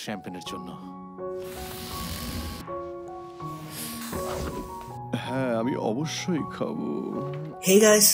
শ্যাম্পেনের জন্য। হ্যাঁ, আমি অবশ্যই খাবো। হে গাইস,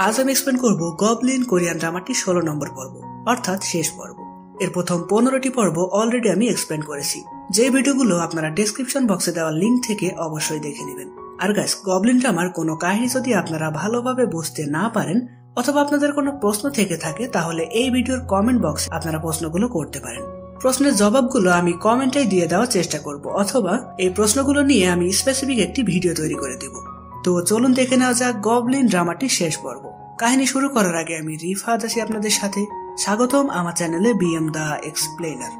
আজ আমি এক্সপ্লেন করব গবলিন কোরিয়ান ড্রামাটি 16 নম্বর পর্ব, অর্থাৎ শেষ পর্ব। এর প্রথম 15টি পর্ব অলরেডি আমি এক্সপ্লেন করেছি, যে ভিডিওগুলো আপনারা ডেসক্রিপশন বক্সে দেওয়া লিংক থেকে অবশ্যই দেখে নেবেন। আর গাইস, গবলিন ড্রামার কোনো কাহিনী যদি আপনারা ভালোভাবে বুঝতে না পারেন অথবা আপনাদের কোনো প্রশ্ন থেকে থাকে, তাহলে এই ভিডিওর কমেন্ট বক্সে আপনারা প্রশ্নগুলো করতে পারেন। প্রশ্নের জবাবগুলো আমি কমেন্টে দিয়ে দেওয়ার চেষ্টা করব, অথবা এই প্রশ্নগুলো নিয়ে আমি স্পেসিফিক একটি ভিডিও তৈরি করে দেব। তো চলুন দেখে নেওয়া যাক গবলিন ড্রামাটির শেষ পর্ব। কাহিনী শুরু করার আগে আমি রিফাত আছি আপনাদের সাথে। স্বাগতম আমার চ্যানেলে বিএম দা এক্সপ্লেনার।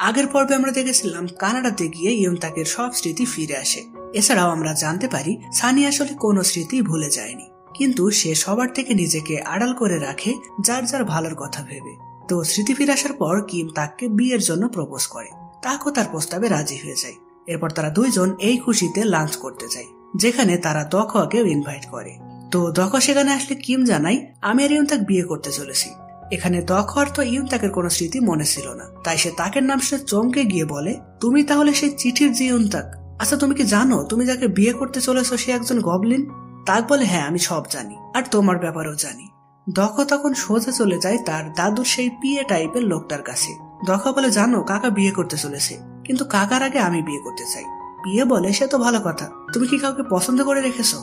আগের পর্বে আমরা দেখেছিলাম কানাডাতে গিয়ে ইয়ুনতাকের সব স্মৃতি ফিরে আসে। এছাড়াও আমরা জানতে পারি সানি আসলে কোনো স্মৃতি ভুলে যায়নি, কিন্তু সে সবার থেকে নিজেকে আড়াল করে রাখে যার যার ভালোর কথা ভেবে। তো স্মৃতি ফিরে আসার পর কিম তাকে বিয়ের জন্য প্রপোজ করে। তাকও তার প্রস্তাবে রাজি হয়ে যায়। এরপর তারা দুইজন এই খুশিতে লাঞ্চ করতে যায়, যেখানে তারা দখোয়াকেও ইনভাইট করে। তো দখোয়া সেখানে আসলে কিম জানাই, আমি আর ইয়ুনতাক বিয়ে করতে চলেছি। এখানে দখোয়ার তো ইয়ুনতাকের কোনো স্মৃতি মনে ছিল না, তাই সে তাকের নাম শুনে চমকে গিয়ে বলে, তুমি তাহলে সেই চিঠির যে ইয়ুনতাক? আচ্ছা, তুমি কি জানো তুমি যাকে বিয়ে করতে চলেছো সে একজন গবলিন? তাক বলে, হ্যাঁ আমি সব জানি, আর তোমার ব্যাপারেও জানি। দখোয়া তখন সোজা চলে যায় তার দাদুর সেই পিএ টাইপের লোকটার কাছে। দখোয়া বলে, জানো কাকা বিয়ে করতে চলেছে, কিন্তু কাকার আগে আমি বিয়ে করতে চাই। পিএ বলে, সে তো ভালো কথা, তুমি কি কাউকে পছন্দ করে রেখেছো?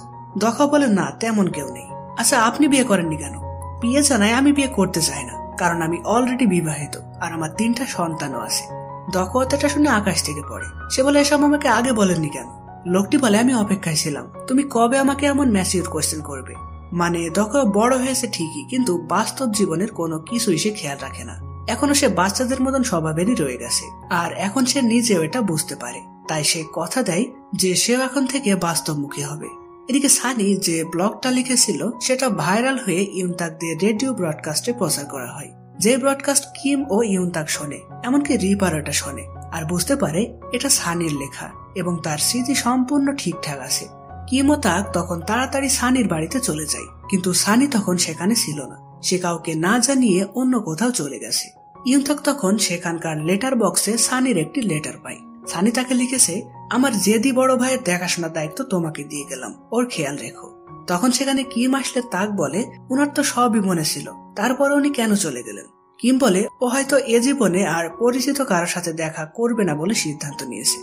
দখোয়া বলে, না তেমন কেউ নেই। আচ্ছা, আপনি বিয়ে করেননি কেন? পিএ জানায়, আমি বিয়ে করতে চাই না, কারণ আমি অলরেডি বিবাহিত আর আমার 3টা সন্তানও আছে। দখোয়া এটা শুনে আকাশ থেকে পড়ে। সে বলে, এসব আমাকে আগে বলেননি কেন? লোকটি বলে, আমি অপেক্ষায় ছিলাম তুমি কবে আমাকে এমন ম্যাচিউর কোয়েশ্চেন করবে। মানে দখোয়া বড় হয়েছে ঠিকই, কিন্তু বাস্তব জীবনের কোনো কিছুই সে খেয়াল রাখে না। এখনো সে বাচ্চাদের মতন স্বভাবেরই রয়ে গেছে, আর এখন সে নিজেও এটা বুঝতে পারে। তাই সে কথা দেয় যে সেও এখন থেকে বাস্তবমুখী হবে। এদিকে সানি যে ব্লগটা লিখেছিল সেটা ভাইরাল হয়ে ইয়ুনতাক দিয়ে রেডিও ব্রডকাস্টে প্রচার করা হয়। যে ব্রডকাস্ট কিম ও ইয়ুনতাক শোনে, এমনকি রিপার এটা শোনে আর বুঝতে পারে এটা সানির লেখা এবং তার স্মৃতি সম্পূর্ণ ঠিকঠাক আছে। কিম ও তাক তখন তাড়াতাড়ি সানির বাড়িতে চলে যায়, কিন্তু সানি তখন সেখানে ছিল না। সে কাউকে না জানিয়ে অন্য কোথাও চলে গেছে। ইয়ুনতাক তখন সেখানকার লেটার বক্সে সানির একটি লেটার পায়। সানি তাকে লিখেছে, আমার জেদি বড় ভাইয়ের দেখাশোনার দায়িত্ব তোমাকে দিয়ে গেলাম, ওর খেয়াল রেখো। তখন সেখানে কিম আসলে তাক বলে, উনার তো সবই মনে ছিল, তারপরে উনি কেন চলে গেলেন? কিম বলে, ও হয়তো এ জীবনে আর পরিচিত কারোর সাথে দেখা করবে না বলে সিদ্ধান্ত নিয়েছে।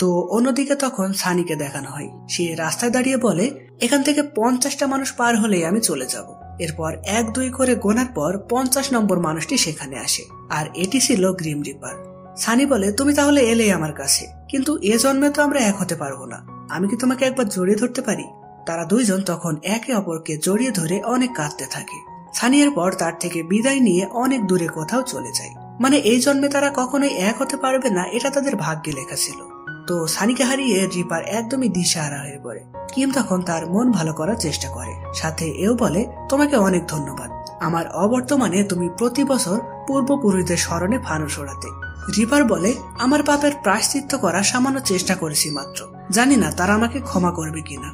তো অন্যদিকে তখন সানিকে দেখানো হয়, সে রাস্তায় দাঁড়িয়ে বলে, এখান থেকে 50টা মানুষ পার হলেই আমি চলে যাব। এরপর 1-2 করে গোনার পর 50 নম্বর মানুষটি সেখানে আসে, আর এটি ছিল গ্রিম রিপার। সানি বলে, তুমি তাহলে এলেই আমার কাছে, কিন্তু এ জন্মে তো আমরা এক হতে পারবো না, আমি কি তোমাকে একবার জড়িয়ে ধরতে পারি? তারা দুইজন তখন একে অপরকে জড়িয়ে ধরে অনেক কাঁদতে থাকে। সানি এর পর তার থেকে বিদায় নিয়ে অনেক দূরে কোথাও চলে যায়। মানে এই জন্মে তারা কখনোই এক হতে পারবে না, এটা তাদের ভাগ্যে লেখা ছিল। তো সানিকে হারিয়ে রিপার একদমই দিশাহারা হয়ে পড়ে। কিম তখন তার মন ভালো করার চেষ্টা করে, সাথে এও বলে, তোমাকে অনেক ধন্যবাদ, আমার অবর্তমানে তুমি প্রতি বছর পূর্বপুরুষদের স্মরণে ফানুস ওড়াতে। রিপার বলে, আমার পাপের প্রায়শ্চিত্ত করার সামান্য চেষ্টা করেছি মাত্র, জানি না তারা আমাকে ক্ষমা করবে কিনা।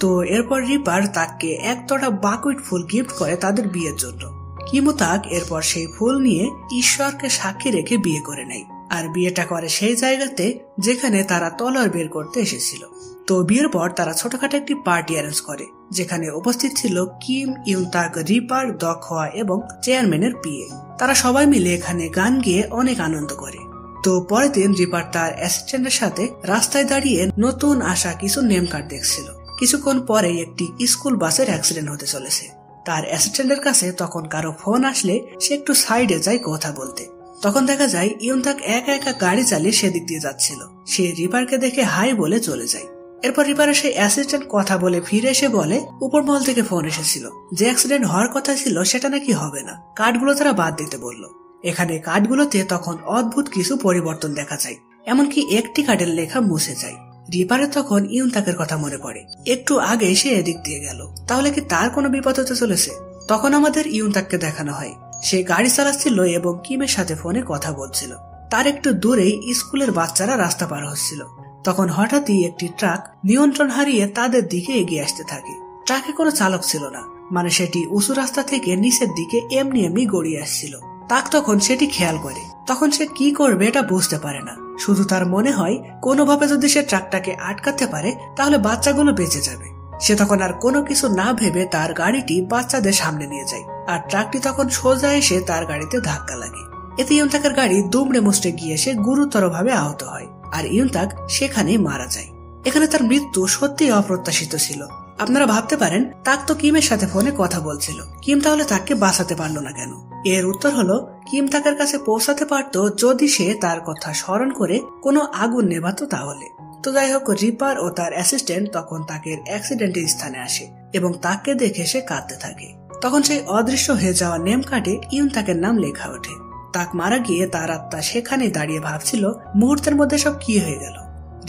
তো এরপর রিপার তাকে 1 বাকুইট ফুল গিফট করে তাদের বিয়ের জন্য। কিম ও তাক এরপর সেই ফুল নিয়ে ঈশ্বরকে সাক্ষী রেখে বিয়ে করে নেয়, আর বিয়েটা করে সেই জায়গাতে যেখানে তারা তলোয়ার বের করতে এসেছিল। তো বিয়ের পর তারা ছোটখাটো একটি পার্টি অ্যারেঞ্জ করে, যেখানে উপস্থিত ছিল কিম, ইয়ুনতাক, রিপার, দখোয়া এবং চেয়ারম্যানের পিএ। তারা সবাই মিলে এখানে গান গেয়ে অনেক আনন্দ করে। তো পরের দিন রিপার তার অ্যাসিস্ট্যান্টের সাথে রাস্তায় দাঁড়িয়ে নতুন আসা কিছু নেম কার্ড দেখছিল। কিছুক্ষণ পরেই একটি স্কুল বাসের অ্যাক্সিডেন্ট হতে চলেছে। তার অ্যাসিস্ট্যান্টের কাছে তখন কারো ফোন আসলে সে একটু সাইডে যায় কথা বলতে। তখন দেখা যায় ইয়ুনতাক একা একা গাড়ি চালিয়ে সেদিক দিয়ে যাচ্ছিল। সে রিপারকে দেখে হাই বলে চলে যায়। এরপর রিপারের সেই অ্যাসিস্ট্যান্ট কথা বলে ফিরে এসে বলে, উপর মহল থেকে ফোন এসেছিল, যে অ্যাক্সিডেন্ট হওয়ার কথা ছিল সেটা নাকি হবে না, কার্ডগুলো তারা বাদ দিতে বলল। এখানে কার্ডগুলোতে তখন অদ্ভুত কিছু পরিবর্তন দেখা যায়, এমনকি একটি কার্ডের লেখা মুছে যায়। রিপারের তখন ইয়ুনতাকের কথা মনে পড়ে, একটু আগে সে এদিক দিয়ে গেল, তাহলে কি তার কোনো বিপদ হতে চলেছে? তখন আমাদের ইয়ুনতাককে দেখানো হয়, সে গাড়ি চালাচ্ছিল এবং কিমের সাথে ফোনে কথা বলছিল। তার একটু দূরেই স্কুলের বাচ্চারা রাস্তা পার হচ্ছিল। তখন হঠাৎই একটি ট্রাক নিয়ন্ত্রণ হারিয়ে তাদের দিকে এগিয়ে আসতে থাকে। ট্রাকে কোনো চালক ছিল না, মানে সেটি উঁচু রাস্তা থেকে নিচের দিকে এমনি এমনি গড়িয়ে আসছিল। তাক তখন সেটি খেয়াল করে। তখন সে কি করবে এটা বুঝতে পারে না, শুধু তার মনে হয় কোনোভাবে যদি সে ট্রাকটাকে আটকাতে পারে তাহলে বাচ্চাগুলো বেঁচে যাবে। সে তখন আর কোনো কিছু না ভেবে তার গাড়িটি বাচ্চাদের সামনে নিয়ে যায়, আর ট্রাকটি তখন সোজা এসে তার গাড়িতে ধাক্কা লাগে। এতে ইউনতাকের গাড়ি দুমড়ে মুচড়ে গিয়ে সে গুরুতরভাবে আহত হয়, আর ইউনতাক সেখানেই মারা যায়। এখানে তার মৃত্যু সত্যি অপ্রত্যাশিত ছিল। আপনারা ভাবতে পারেন তাক তো কিমের সাথে ফোনে কথা বলছিল, কিম তাহলে তাকে বাঁচাতে পারলো না কেন? এর উত্তর হলো কিম তাকের কাছে পৌঁছাতে পারতো যদি সে তার কথা স্মরণ করে কোনো আগুন নেভাতো তাহলে। তো যাই হোক, রিপার ও তার অ্যাসিস্ট্যান্ট তখন তাকের অ্যাক্সিডেন্টের স্থানে আসে এবং তাকে দেখে সে কাঁদতে থাকে। তখন সেই অদৃশ্য হয়ে যাওয়া নেম কার্ডে ইউনতাকের নাম লেখা ওঠে। তাক মারা গিয়ে তার আত্মা সেখানে দাঁড়িয়ে ভাবছিল মুহূর্তের মধ্যে সব কি হয়ে গেল।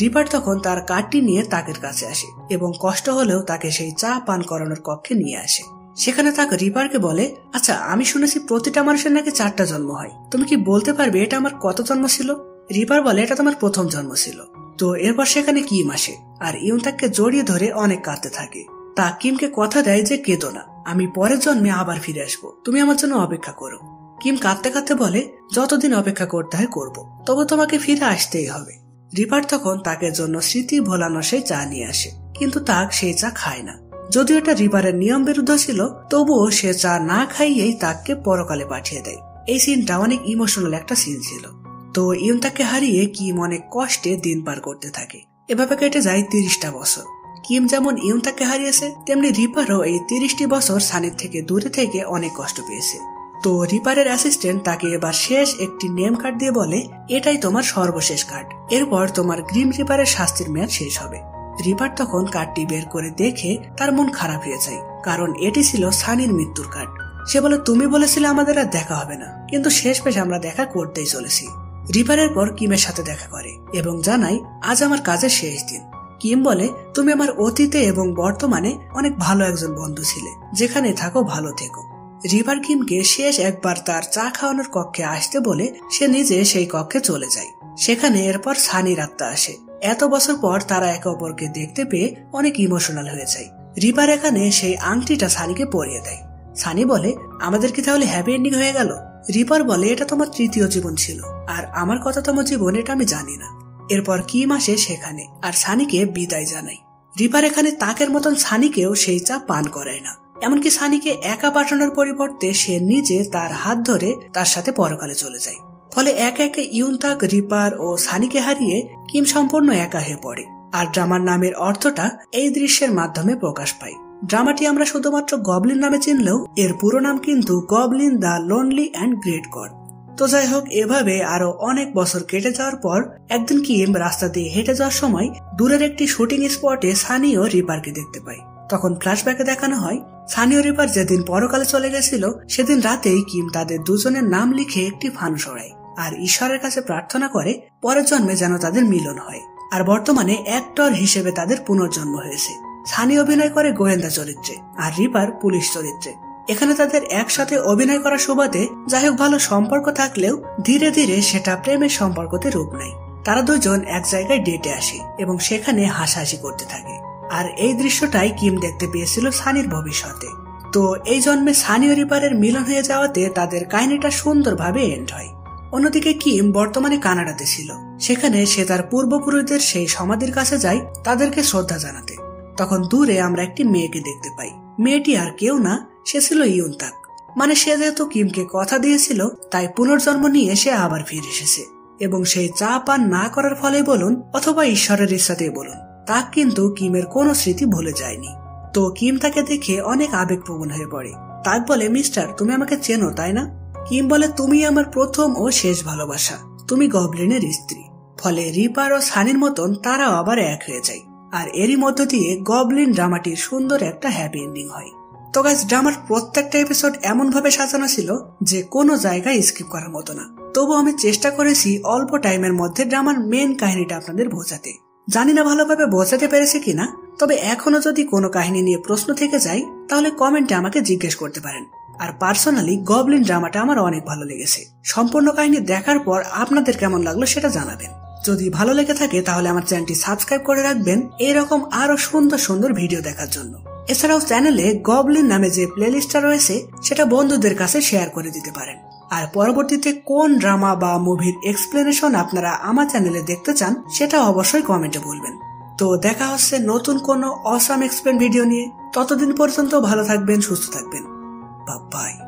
রিপার তখন তার কার্ডটি নিয়ে তাকের কাছে আসে এবং কষ্ট হলেও তাকে সেই চা পান করানোর কক্ষে নিয়ে আসে। সেখানে তাক রিপারকে বলে, আচ্ছা আমি শুনেছি প্রতিটা মানুষের নাকি 4টা জন্ম হয়, তুমি কি বলতে পারবে এটা আমার কত জন্ম ছিল? রিপার বলে, এটা তোমার প্রথম জন্ম ছিল। তো এরপর সেখানে কিম আসে আর ইউনতাককে জড়িয়ে ধরে অনেক কাঁদতে থাকে। তা কিমকে কথা দেয় যে কেঁদো না, আমি পরের জন্মে আবার ফিরে আসবো, তুমি আমার জন্য অপেক্ষা করো। কিম কাঁদতে কাঁদতে বলে, যতদিন অপেক্ষা করতে হয় করবো, তবু তোমাকে ফিরে আসতেই হবে। রিপার তখন তাকের জন্য স্মৃতি ভোলানো সেই চা নিয়ে আসে, কিন্তু তাক সেই চা খায় না। যদিও এটা রিপারের নিয়ম বিরুদ্ধ ছিল, তবুও সে চা না খাইয়েই তাককে পরকালে পাঠিয়ে দেয়। এই সিনটা অনেক ইমোশনাল একটা সিন ছিল। তো ইউনতাককে হারিয়ে কিম অনেক কষ্টে দিন পার করতে থাকে। এভাবে কেটে যায় 30টা বছর। কিম যেমন ইউনতাককে হারিয়েছে, তেমনি রিপারও এই 30টি বছর সানির থেকে দূরে থেকে অনেক কষ্ট পেয়েছে। তো রিপারের অ্যাসিস্ট্যান্ট তাকে এবার শেষ একটি নেম কার্ড দিয়ে বলে, এটাই তোমার সর্বশেষ কার্ড, এরপর তোমার গ্রিম রিপারের শাস্তির মেয়াদ শেষ হবে। রিপার তখন কার্ডটি বের করে দেখে তার মন খারাপ হয়ে যায়, কারণ এটি ছিল সানির মৃত্যুর কার্ড। সে বলে, তুমি বলেছিলে আমাদের আর দেখা হবে না, কিন্তু শেষমেশ আমরা দেখা করতেই চলেছি। রিপারের পর কিমের সাথে দেখা করে এবং জানাই, আজ আমার কাজের শেষ দিন। কিম বলে, তুমি আমার অতীতে এবং বর্তমানে অনেক ভালো একজন বন্ধু ছিলে, যেখানে থাকো ভালো থেকো। রিপার কিমকে শেষ একবার তার চা খাওয়ানোর কক্ষে আসতে বলে সে নিজে সেই কক্ষে চলে যায়। সেখানে এরপর সানির আত্মা আসে। এত বছর পর তারা একে অপরকে দেখতে পেয়ে অনেক ইমোশনাল হয়ে যায়। রিপার এখানে সেই আংটিটা সানিকে পরিয়ে দেয়। সানি বলে, আমাদের কি তাহলে হ্যাপি এন্ডিং হয়ে গেল? রিপার বলে, এটা তোমার তৃতীয় জীবন ছিল, আর আমার কততম জীবন এটা আমি জানি না। এরপর কিম আসে সেখানে আর সানিকে বিদায় জানাই। রিপার এখানে তাকের মতন সানিকেও সেই চা পান করায় না, এমনকি সানিকে একা পাঠানোর পরিবর্তে সে নিজে তার হাত ধরে তার সাথে পরকালে চলে যায়। ফলে একে একে ইউনতাক, রিপার ও সানিকে হারিয়ে কিম সম্পূর্ণ একা হয়ে পড়ে। আর ড্রামার নামের অর্থটা এই দৃশ্যের মাধ্যমে প্রকাশ পায়। ড্রামাটি আমরা শুধুমাত্র গবলিন নামে চিনলেও এর পুরো নাম কিন্তু Goblin the lonely and great god. তো যাই হোক, এভাবে আরো অনেক বছর কেটে যাওয়ার পর একদিন কিম রাস্তা দিয়ে হেঁটে যাওয়ার সময় দূরের একটি শুটিং স্পটে সানি ও রিপারকে দেখতে পায়। তখন ফ্ল্যাশব্যাকে দেখানো হয় সানি ও রিপার যেদিন পরকালে চলে গেছিল সেদিন রাতেই কিম তাদের দুজনের নাম লিখে একটি ফানুস ওড়ায় আর ঈশ্বরের কাছে প্রার্থনা করে পরের জন্মে যেন তাদের মিলন হয়। আর বর্তমানে অ্যাক্টর হিসেবে তাদের পুনর্জন্ম হয়েছে। সানি অভিনয় করে গোয়েন্দা চরিত্রে আর রিপার পুলিশ চরিত্রে। এখানে তাদের একসাথে অভিনয় করার সুবাদে যাই হোক ভালো সম্পর্ক থাকলেও ধীরে ধীরে সেটা প্রেমের সম্পর্কতে রূপ নেয়। তারা দুজন এক জায়গায় ডেটে আসে এবং সেখানে হাসাহাসি করতে থাকে। আর এই দৃশ্যটাই কিম দেখতে পেয়েছিল সানির ভবিষ্যতে। তো এই জন্মে সানি ও রিপারের মিলন হয়ে যাওয়াতে তাদের কাহিনীটা সুন্দরভাবে এন্ড হয়। অন্যদিকে কিম বর্তমানে কানাডাতে ছিল। সেখানে সে তার পূর্বপুরুষদের সেই সমাধির কাছে যায় তাদেরকে শ্রদ্ধা জানাতে। তখন দূরে আমরা একটি মেয়েকে দেখতে পাই। মেয়েটি আর কেউ না, সে ছিল ইউনতাক। মানে সে যেহেতু কিমকে কথা দিয়েছিল তাই পুনর্জন্ম নিয়ে সে আবার ফিরে এসেছে এবং সেই চা পান না করার ফলে বলুন অথবা ঈশ্বরের ইচ্ছাতেই বলুন, তাক কিন্তু কিমের কোনো স্মৃতি ভুলে যায়নি। তো কিম তাকে দেখে অনেক আবেগপ্রবণ হয়ে পড়ে। তাক বলে, মিস্টার তুমি আমাকে চেনো তাই না? কিম বলে, তুমি আমার প্রথম ও শেষ ভালোবাসা, তুমি গবলিনের স্ত্রী। ফলে রিপার ও সানির মতন তারাও আবার এক হয়ে যায়। আর এরই মধ্য দিয়ে গবলিন ড্রামাটির সুন্দর একটা হ্যাপি এন্ডিং হয়। তো গাইস, ড্রামার প্রত্যেকটা এপিসোড এমন ভাবে সাজানো ছিল যে কোনো জায়গায় স্কিপ করার মতো না। তবু আমি চেষ্টা করেছি অল্প টাইমের মধ্যে ড্রামার মেন কাহিনীটা আপনাদের বোঝাতে। জানি না ভালোভাবে বোঝাতে পেরেছি কিনা, তবে এখনো যদি কোনো কাহিনী নিয়ে প্রশ্ন থেকে যায় তাহলে কমেন্টে আমাকে জিজ্ঞেস করতে পারেন। আর পার্সোনালি গবলিন ড্রামাটা আমার অনেক ভালো লেগেছে। সম্পূর্ণ কাহিনী দেখার পর আপনাদের কেমন লাগলো সেটা জানাবেন। যদি ভালো লেগে থাকে তাহলে আমার চ্যানেলটি সাবস্ক্রাইব করে রাখবেন এরকম আরো সুন্দর সুন্দর ভিডিও দেখার জন্য। এছাড়াও চ্যানেলে গবলিন নামে যে প্লেলিস্টটা রয়েছে সেটা বন্ধুদের কাছে শেয়ার করে দিতে পারেন। আর পরবর্তীতে কোন ড্রামা বা মুভির এক্সপ্লেনেশন আপনারা আমার চ্যানেলে দেখতে চান সেটা অবশ্যই কমেন্টে বলবেন। তো দেখা হচ্ছে নতুন কোনো অসাম এক্সপ্লেন ভিডিও নিয়ে। ততদিন পর্যন্ত ভালো থাকবেন, সুস্থ থাকবেন। Bye bye.